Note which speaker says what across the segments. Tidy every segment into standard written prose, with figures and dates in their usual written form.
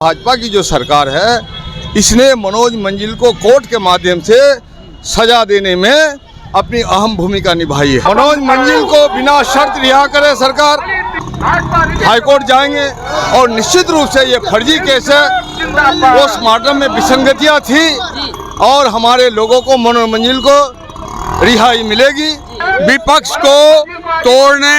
Speaker 1: भाजपा की जो सरकार है इसने मनोज मंजिल को कोर्ट के माध्यम से सजा देने में अपनी अहम भूमिका निभाई है। मनोज मंजिल को बिना शर्त रिहा करे सरकार, हाईकोर्ट जाएंगे और निश्चित रूप से ये फर्जी केस है। पोस्टमार्टम में विसंगतियां थी और हमारे लोगों को मनोज मंजिल को रिहाई मिलेगी।
Speaker 2: विपक्ष को तोड़ने,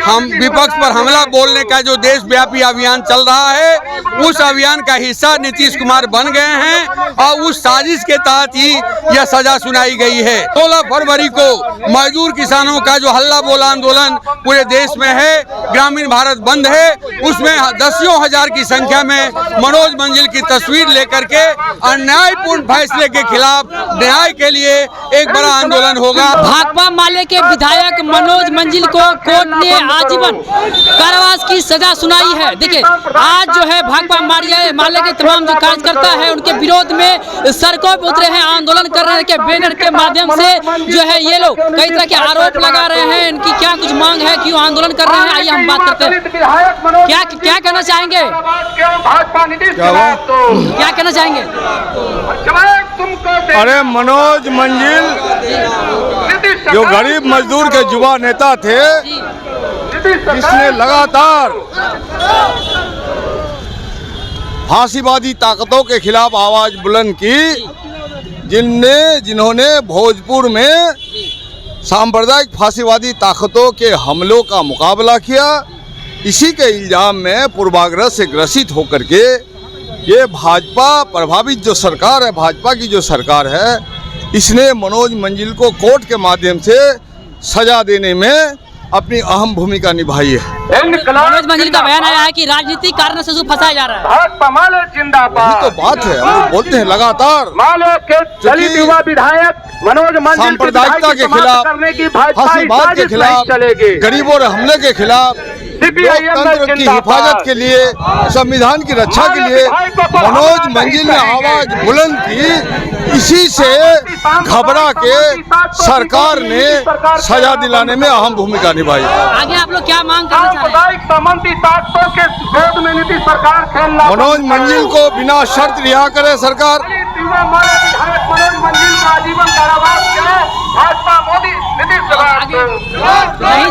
Speaker 2: हम विपक्ष पर हमला बोलने का जो देशव्यापी अभियान चल रहा है उस अभियान का हिस्सा नीतीश कुमार बन गए हैं और उस साजिश के तहत ही यह सजा सुनाई गई है। 16 फरवरी को मजदूर किसानों का जो हल्ला बोल आंदोलन पूरे देश में है, ग्रामीण भारत बंद है, उसमें दसियों हजार की संख्या में मनोज मंजिल की तस्वीर लेकर के अन्यायपूर्ण फैसले के खिलाफ न्याय के लिए एक बड़ा आंदोलन होगा।
Speaker 3: भाकपा माले के विधायक मनोज मंजिल को कोर्ट ने आजीवन कारावास की सजा सुनाई है। देखिए, आज जो है भाकपा माले के तमाम जो कार्यकर्ता है उनके विरोध में सड़कों पर उतरे हैं, आंदोलन कर रहे हैं के बैनर के माध्यम से जो है ये लोग कई तरह के आरोप लगा रहे हैं। इनकी क्या कुछ मांग है, क्यों आंदोलन कर रहे हैं, आइए हम बात करते हैं। क्या कहना चाहेंगे, क्या कहना चाहेंगे?
Speaker 1: अरे मनोज मंजिल जो गरीब मजदूर के युवा नेता थे, जिसने लगातार फांसीवादी ताकतों के खिलाफ आवाज बुलंद की, जिन्होंने भोजपुर में सांप्रदायिक फांसीवादी ताकतों के हमलों का मुकाबला किया, इसी के इल्जाम में पूर्वाग्रह से ग्रसित होकर के ये भाजपा प्रभावित जो सरकार है, भाजपा की जो सरकार है, इसने मनोज मंजिल को कोर्ट के माध्यम से सजा देने में अपनी अहम भूमिका निभाई है।
Speaker 3: मनोज मंजिल का बयान आया है कि राजनीतिक कारण से फंसाया जा रहा है।
Speaker 1: यही तो बात है, हम लोग बोलते हैं लगातार सांप्रदायिकता के खिलाफ, फांसीवाद के खिलाफ, गरीबों और हमले के खिलाफ, लोकतंत्र की हिफाजत के लिए, संविधान की रक्षा के लिए मनोज मंजिल ने आवाज बुलंद की। इसी से घबरा के सरकार ने सजा दिलाने में अहम भूमिका निभाई।
Speaker 3: आगे आप लोग क्या मांग करना चाह रहे हैं?
Speaker 1: मनोज मंजिल को बिना शर्त रिहा करे सरकार,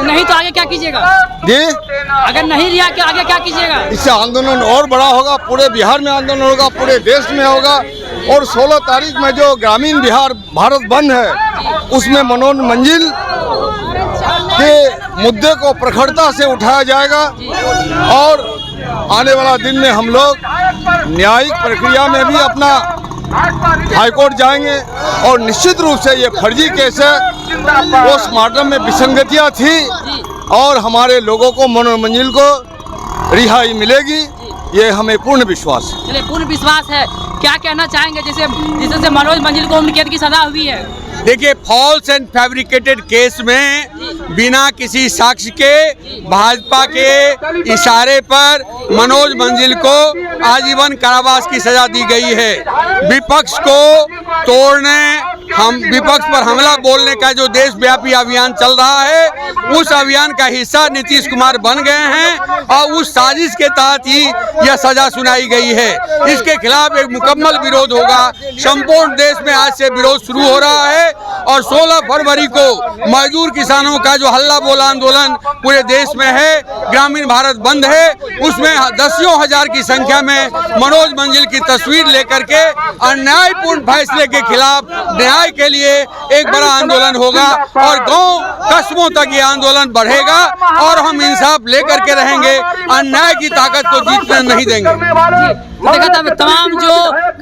Speaker 3: नहीं तो आगे क्या कीजिएगा
Speaker 1: जी?
Speaker 3: अगर नहीं रिहा के आगे क्या कीजिएगा?
Speaker 1: इससे आंदोलन और बड़ा होगा, पूरे बिहार में आंदोलन होगा, पूरे देश में होगा। और 16 तारीख में जो ग्रामीण बिहार भारत बंद है उसमें मनोज मंजिल के मुद्दे को प्रखरता से उठाया जाएगा और आने वाला दिन में हम लोग न्यायिक प्रक्रिया में भी अपना हाईकोर्ट जाएंगे और निश्चित रूप से ये फर्जी केस है। पोस्टमार्टम में विसंगतियां थी और हमारे लोगों को मनोज मंजिल को रिहाई मिलेगी, ये हमें पूर्ण विश्वास है।
Speaker 3: चलिए, पूर्ण विश्वास है। क्या कहना चाहेंगे जिससे मनोज मंजिल को उम्र कैद की सजा हुई है?
Speaker 2: देखिए, फॉल्स एंड फैब्रिकेटेड केस में बिना किसी साक्ष्य के भाजपा के इशारे पर मनोज मंजिल को आजीवन कारावास की सजा दी गई है। विपक्ष को तोड़ने, हम विपक्ष पर हमला बोलने का जो देशव्यापी अभियान चल रहा है उस अभियान का हिस्सा नीतीश कुमार बन गए हैं और उस साजिश के तहत ही यह सजा सुनाई गई है। इसके खिलाफ एक मुकम्मल विरोध होगा। संपूर्ण देश में आज से विरोध शुरू हो रहा है और 16 फरवरी को मजदूर किसानों का जो हल्ला बोल आंदोलन पूरे देश में है, ग्रामीण भारत बंद है, उसमें दसियों हजार की संख्या में मनोज मंजिल की तस्वीर लेकर के अन्यायपूर्ण फैसले के खिलाफ न्याय के लिए एक बड़ा आंदोलन होगा और गांव कस्बों तक ये आंदोलन बढ़ेगा और हम इंसाफ लेकर के रहेंगे, अन्याय की ताकत को जीतने नहीं देंगे।
Speaker 3: देखा, तमाम जो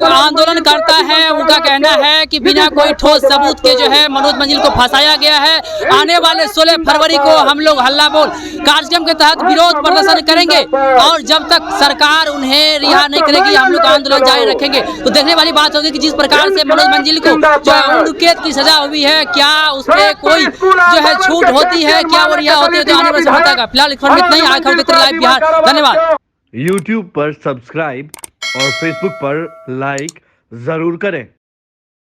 Speaker 3: आंदोलन करता है उनका कहना है कि बिना कोई ठोस सबूत के जो है मनोज मंजिल को फंसाया गया है। आने वाले 16 फरवरी को हम लोग हल्ला बोल कार्यक्रम के तहत विरोध प्रदर्शन करेंगे और जब तक सरकार उन्हें रिहा नहीं करेगी हम लोग आंदोलन जारी रखेंगे। तो देखने वाली बात होगी कि जिस प्रकार से मनोज मंजिल को जो उम्र कैद की सजा हुई है, क्या उसमें कोई जो है छूट होती है, क्या वो रिहा होती है, तो आने वाले समय बताएगा। फिलहाल इतना ही, आगे देखते रहिए लाइव बिहार। धन्यवाद।
Speaker 4: YouTube पर सब्सक्राइब और Facebook पर लाइक जरूर करें।